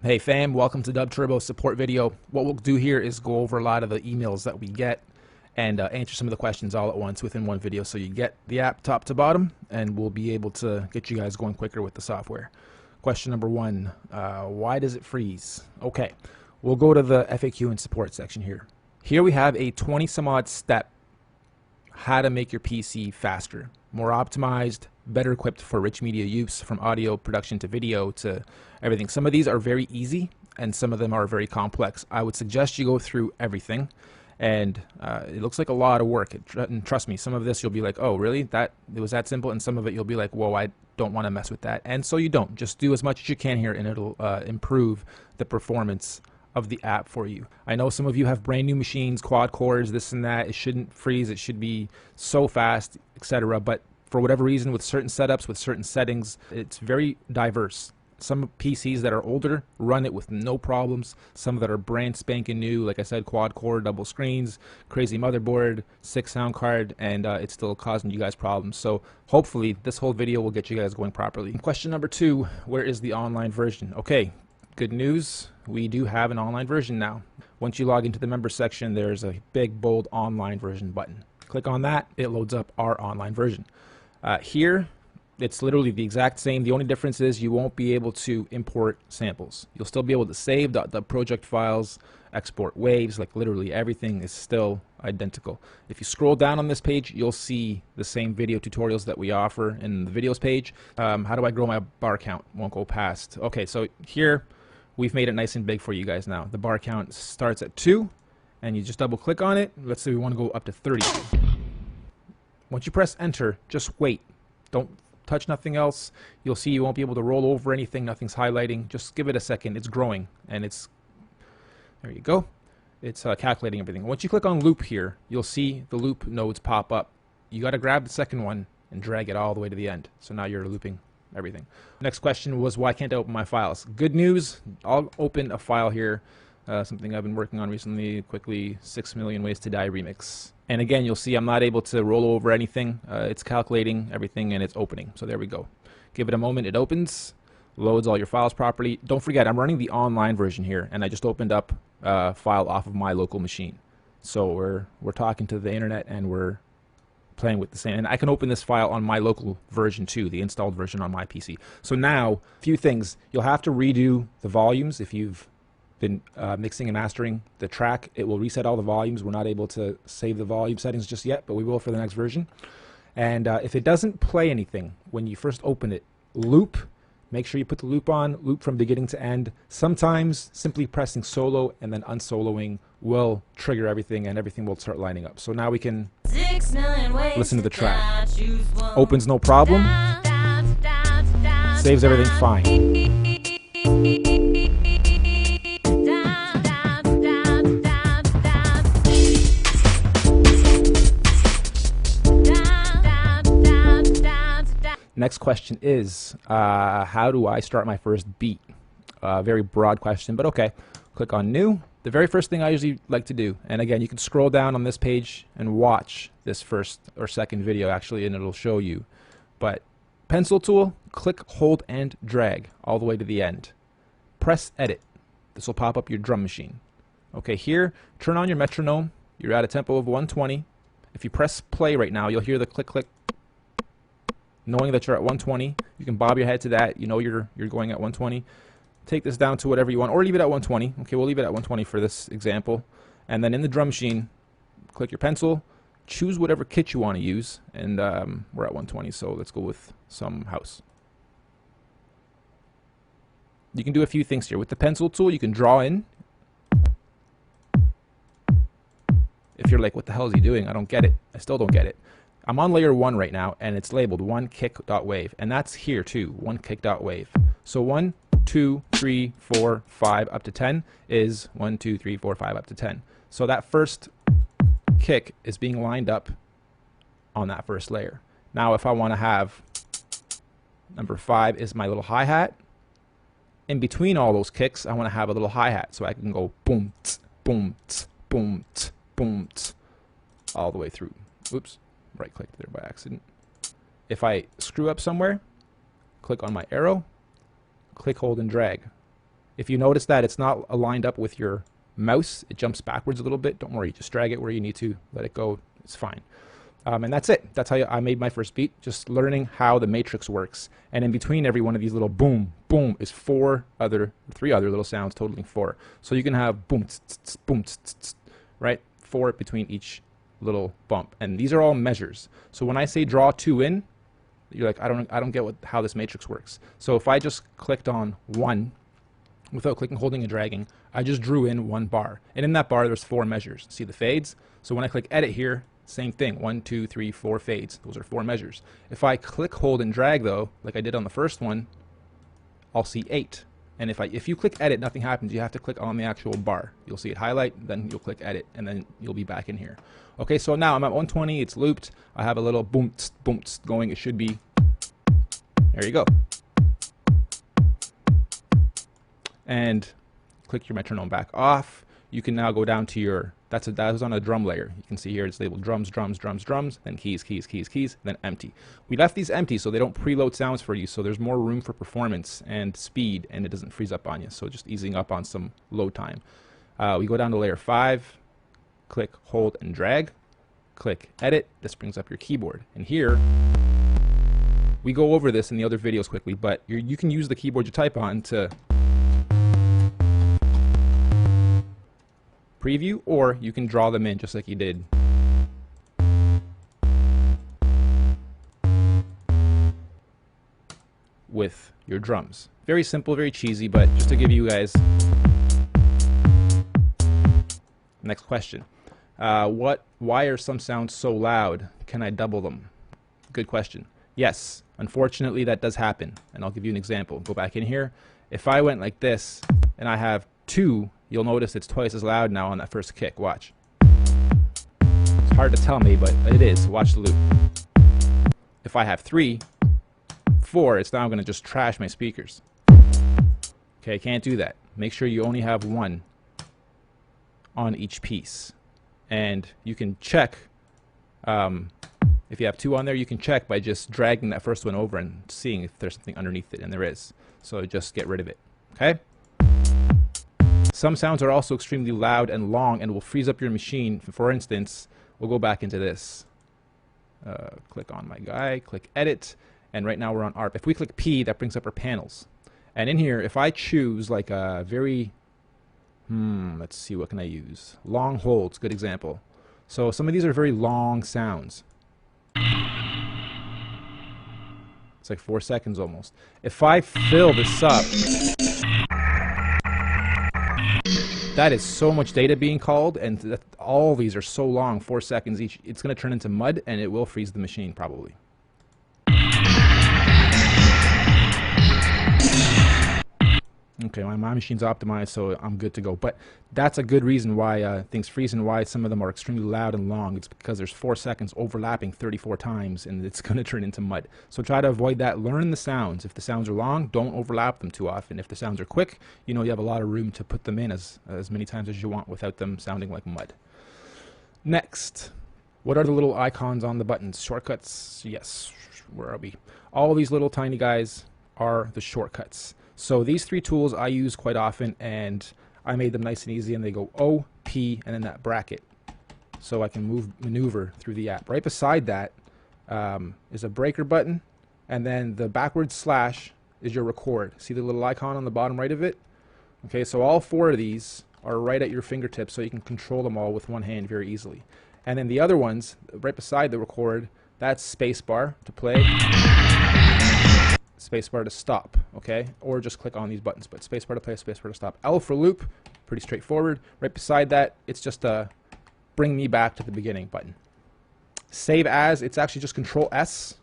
Hey fam, welcome to DubTurbo support video. What we'll do here is go over a lot of the emails that we get and answer some of the questions all at once within one video, so you get the app top to bottom and we'll be able to get you guys going quicker with the software. Question number one, why does it freeze? Okay, we'll go to the FAQ and support section here. Here we have a 20 some odd step how to make your PC faster, more optimized, better equipped for rich media use, from audio production to video to everything. Some of these are very easy and some of them are very complex. I would suggest you go through everything, and it looks like a lot of work. And trust me, some of this you'll be like, oh really, it was that simple, and some of it you'll be like, whoa, I don't want to mess with that. And so you don't. Just do as much as you can here and it'll improve the performance of the app for you. I know some of you have brand new machines, quad cores, this and that. It shouldn't freeze, it should be so fast, etc. But for whatever reason, with certain setups, with certain settings, it's very diverse. Some PCs that are older run it with no problems. Some that are brand spanking new, like I said, quad core, double screens, crazy motherboard, 6 sound card, and it's still causing you guys problems. So hopefully this whole video will get you guys going properly. Question number two, where is the online version? Okay, good news, we do have an online version now. Once you log into the member section, there's a big bold online version button. Click on that, it loads up our online version. Here it's literally the exact same. The only difference is you won't be able to import samples. You'll still be able to save the project files, export waves, like literally everything is still identical. If you scroll down on this page, you'll see the same video tutorials that we offer in the videos page. How do I grow my bar count? Won't go past. Okay, so here we've made it nice and big for you guys now. The bar count starts at 2 and you just double click on it. Let's say we want to go up to 30. Once you press enter, just wait. Don't touch nothing else. You'll see you won't be able to roll over anything. Nothing's highlighting. Just give it a second. It's growing and it's, there you go. It's calculating everything. Once you click on loop here, you'll see the loop nodes pop up. You got to grab the second one and drag it all the way to the end. So now you're looping everything. Next question was, why can't I open my files? Good news, I'll open a file here. Something I've been working on recently, quickly, 6 Million Ways to Die remix. And again, you'll see I'm not able to roll over anything. It's calculating everything and it's opening. So there we go. Give it a moment, it opens, loads all your files properly. Don't forget, I'm running the online version here, and I just opened up a file off of my local machine. So we're talking to the internet and we're playing with the same. And I can open this file on my local version too, the installed version on my PC. So now, a few things. You'll have to redo the volumes if you've been mixing and mastering the track. It will reset all the volumes. We're not able to save the volume settings just yet, but we will for the next version. And if it doesn't play anything when you first open it, loop. Make sure you put the loop on, loop from beginning to end. Sometimes simply pressing solo and then unsoloing will trigger everything and everything will start lining up. So now we can listen to the track. Opens no problem. Saves everything fine. Next question is, how do I start my first beat? Very broad question, but okay. Click on new. The very first thing I usually like to do, and again, you can scroll down on this page and watch this first or second video actually, and it'll show you. But pencil tool, click, hold, and drag all the way to the end. Press edit. This will pop up your drum machine. Okay, here, turn on your metronome. You're at a tempo of 120. If you press play right now, you'll hear the click, click. Knowing that you're at 120, you can bob your head to that. You know you're going at 120. Take this down to whatever you want, or leave it at 120. Okay, we'll leave it at 120 for this example. And then in the drum machine, click your pencil, choose whatever kit you want to use, and we're at 120, so let's go with some house. You can do a few things here. With the pencil tool, you can draw in. If you're like, what the hell is he doing? I don't get it. I still don't get it. I'm on layer 1 right now, and it's labeled one kick.wave, and that's here too, one kick.wave. So 1, 2, 3, 4, 5 up to 10 is 1, 2, 3, 4, 5 up to 10. So that first kick is being lined up on that first layer. Now if I want to have number 5 is my little hi-hat. In between all those kicks, I want to have a little hi-hat, so I can go boom, tss, boom, tss, boom, tss, boom, tss, all the way through. Oops. Right click there by accident. If I screw up somewhere, click on my arrow, click, hold, and drag. If you notice that it's not aligned up with your mouse, it jumps backwards a little bit, don't worry, just drag it where you need to, let it go, it's fine. And that's it. That's how I made my first beat, just learning how the matrix works. And in between every one of these little boom, boom is three other little sounds, totaling 4. So you can have boom, tss, tss, boom, tss, tss, right? 4 between each little bump. And these are all measures. So when I say draw 2 in, you're like, I don't get how this matrix works. So if I just clicked on 1 without clicking, holding, and dragging, I just drew in 1 bar. And in that bar, there's 4 measures. See the fades? So when I click edit here, same thing, 1, 2, 3, 4 fades. Those are 4 measures. If I click, hold, and drag though, like I did on the first one, I'll see 8. And if you click edit, nothing happens. You have to click on the actual bar. You'll see it highlight, then you'll click edit, and then you'll be back in here. Okay, so now I'm at 120, it's looped. I have a little boom, tss, boom, tss going. It should be, there you go. And click your metronome back off. You can now go down to your, that was on a drum layer. You can see here it's labeled drums, drums, drums, drums, then keys, keys, keys, keys, then empty. We left these empty so they don't preload sounds for you, so there's more room for performance and speed, and it doesn't freeze up on you, so just easing up on some load time. We go down to layer 5, click, hold, and drag, click edit. This brings up your keyboard, and here we go over this in the other videos quickly, but you can use the keyboard you type on to preview, or you can draw them in just like you did with your drums. Very simple, very cheesy, but just to give you guys. Next question. Why are some sounds so loud? Can I double them? Good question. Yes, unfortunately that does happen, and I'll give you an example. Go back in here. If I went like this and I have 2, you'll notice it's twice as loud now on that first kick. Watch. It's hard to tell me, but it is. Watch the loop. If I have 3, 4, it's now going to just trash my speakers. Okay, can't do that. Make sure you only have 1 on each piece. And you can check, if you have 2 on there, you can check by just dragging that first one over and seeing if there's something underneath it, and there is. So just get rid of it. Okay? Some sounds are also extremely loud and long and will freeze up your machine. For instance, we'll go back into this. Click on my guy, click edit, and right now we're on ARP. If we click P, that brings up our panels. And in here, if I choose like a very, let's see, what can I use? Long holds, good example. So some of these are very long sounds. It's like 4 seconds almost. If I fill this up, that is so much data being called, and all these are so long, 4 seconds each. It's going to turn into mud, and it will freeze the machine probably. Okay, my machine's optimized, so I'm good to go. But that's a good reason why things freeze and why some of them are extremely loud and long. It's because there's 4 seconds overlapping 34 times, and it's going to turn into mud. So try to avoid that. Learn the sounds. If the sounds are long, don't overlap them too often. If the sounds are quick, you know you have a lot of room to put them in as many times as you want without them sounding like mud. Next, what are the little icons on the buttons? Shortcuts? Yes. Where are we? All these little tiny guys are the shortcuts. So these 3 tools I use quite often, and I made them nice and easy, and they go O, P, and then that bracket. So I can maneuver through the app. Right beside that is a breaker button, and then the backward slash is your record. See the little icon on the bottom right of it? Okay, so all 4 of these are right at your fingertips, so you can control them all with one hand very easily. And then the other ones, right beside the record, that's spacebar to play, spacebar to stop, okay? Or just click on these buttons, but spacebar to play, spacebar to stop. L for loop, pretty straightforward. Right beside that, it's just a bring me back to the beginning button. Save as, it's actually just Control S.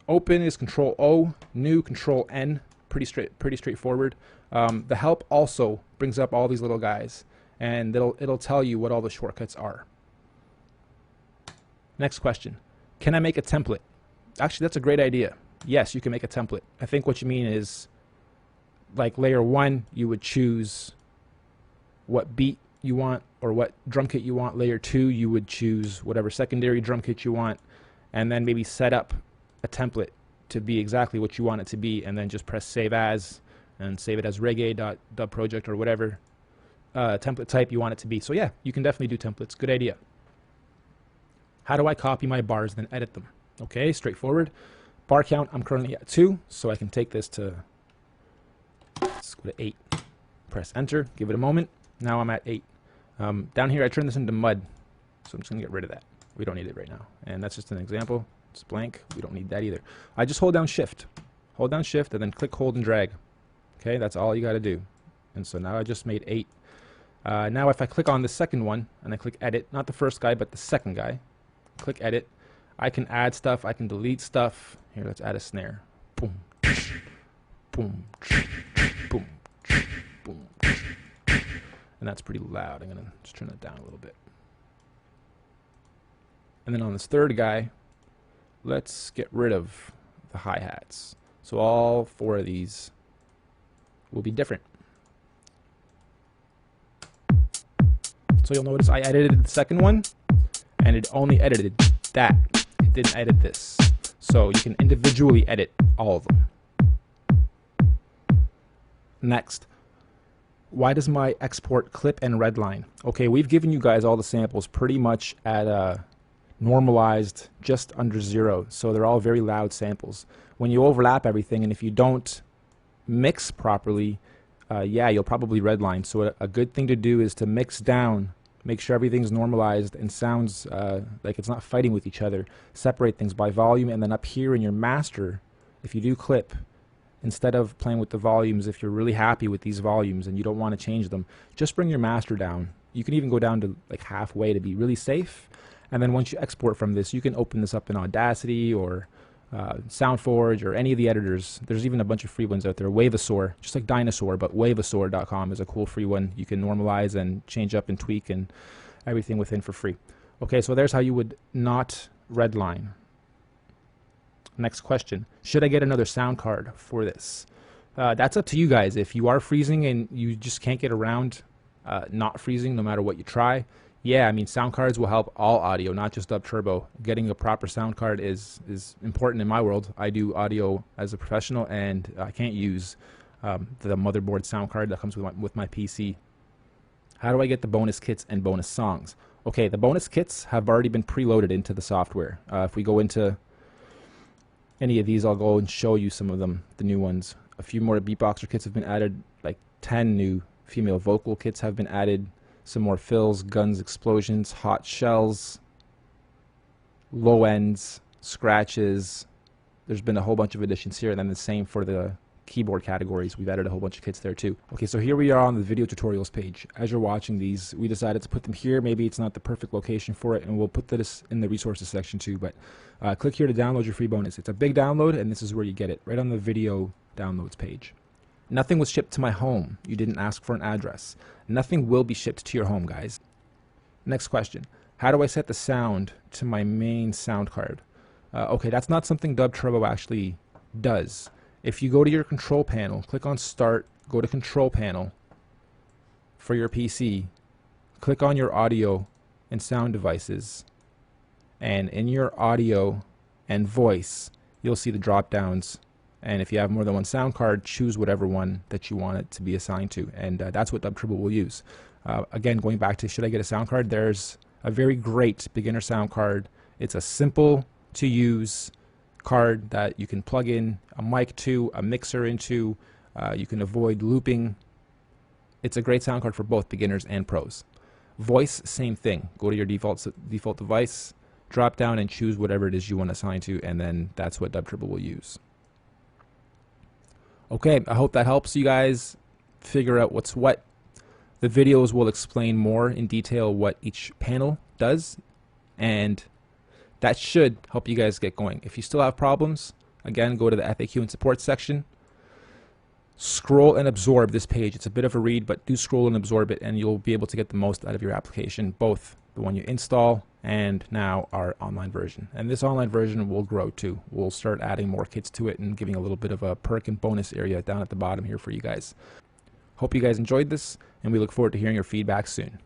Open is Control O, new Control N, pretty straightforward. The help also brings up all these little guys, and it'll tell you what all the shortcuts are. Next question, can I make a template? Actually, that's a great idea. Yes, you can make a template. I think what you mean is, like layer 1, you would choose what beat you want or what drum kit you want. Layer 2, you would choose whatever secondary drum kit you want, and then maybe set up a template to be exactly what you want it to be, and then just press save as, and save it as reggae.dubproject or whatever template type you want it to be. So yeah, you can definitely do templates. Good idea. How do I copy my bars then edit them? Okay, straightforward. Bar count, I'm currently at 2, so I can take this to, let's go to 8. Press enter, give it a moment. Now I'm at 8. Down here I turn this into mud, so I'm just gonna get rid of that. We don't need it right now. And that's just an example. It's blank. We don't need that either. I just hold down shift. Hold down shift and then click, hold, and drag. Okay, that's all you gotta do. And so now I just made 8. Now if I click on the second one and I click edit, not the first guy, but the second guy, click edit, I can add stuff, I can delete stuff. Here, let's add a snare. Boom, boom, boom, boom. And that's pretty loud. I'm gonna just turn that down a little bit. And then on this third guy, let's get rid of the hi-hats. So all 4 of these will be different. So you'll notice I edited the second one, and it only edited that. It didn't edit this. So you can individually edit all of them. Next, why does my export clip and redline? Okay, we've given you guys all the samples pretty much at normalized just under 0. So they're all very loud samples. When you overlap everything, and if you don't mix properly, yeah, you'll probably redline. So a good thing to do is to mix down, make sure everything's normalized and sounds like it's not fighting with each other. Separate things by volume, and then up here in your master, if you do clip, instead of playing with the volumes, if you're really happy with these volumes and you don't want to change them, just bring your master down. You can even go down to like halfway to be really safe. And then once you export from this, you can open this up in Audacity or SoundForge or any of the editors. There's even a bunch of free ones out there. Wavesaur, just like Dinosaur, but wavesaur.com is a cool free one. You can normalize and change up and tweak and everything within for free. Okay, so there's how you would not redline. Next question. Should I get another sound card for this? That's up to you guys. If you are freezing and you just can't get around not freezing no matter what you try, yeah, I mean, sound cards will help all audio, not just DubTurbo. Getting a proper sound card is important in my world. I do audio as a professional, and I can't use the motherboard sound card that comes with my PC. How do I get the bonus kits and bonus songs? Okay, the bonus kits have already been preloaded into the software. If we go into any of these, I'll go and show you some of them, the new ones. A few more beatboxer kits have been added, like 10 new female vocal kits have been added. Some more fills, guns, explosions, hot shells, low ends, scratches. There's been a whole bunch of additions here, and then the same for the keyboard categories. We've added a whole bunch of kits there too. Okay, so here we are on the video tutorials page. As you're watching these, we decided to put them here. Maybe it's not the perfect location for it, and we'll put this in the resources section too, but click here to download your free bonus. It's a big download, and this is where you get it, right on the video downloads page. Nothing was shipped to my home. You didn't ask for an address. Nothing will be shipped to your home, guys. Next question. How do I set the sound to my main sound card? Okay, that's not something DubTurbo actually does. If you go to your control panel, click on Start, go to Control Panel for your PC, click on your audio and sound devices, and in your audio and voice, you'll see the drop downs. And if you have more than one sound card, choose whatever one that you want it to be assigned to. And that's what DubTurbo will use. Again, going back to should I get a sound card, there's a very great beginner sound card. It's a simple to use card that you can plug in a mic to, a mixer into. You can avoid looping. It's a great sound card for both beginners and pros. Voice, same thing. Go to your default device, drop down and choose whatever it is you want to assign to, and then that's what DubTurbo will use. Okay, I hope that helps you guys figure out what's what. The videos will explain more in detail what each panel does, and that should help you guys get going. If you still have problems, again, go to the FAQ and support section. Scroll and absorb this page. It's a bit of a read, but do scroll and absorb it, and you'll be able to get the most out of your application, both the one you install and now our online version. And this online version will grow too. We'll start adding more kits to it and giving a little bit of a perk and bonus area down at the bottom here for you guys. Hope you guys enjoyed this, and we look forward to hearing your feedback soon.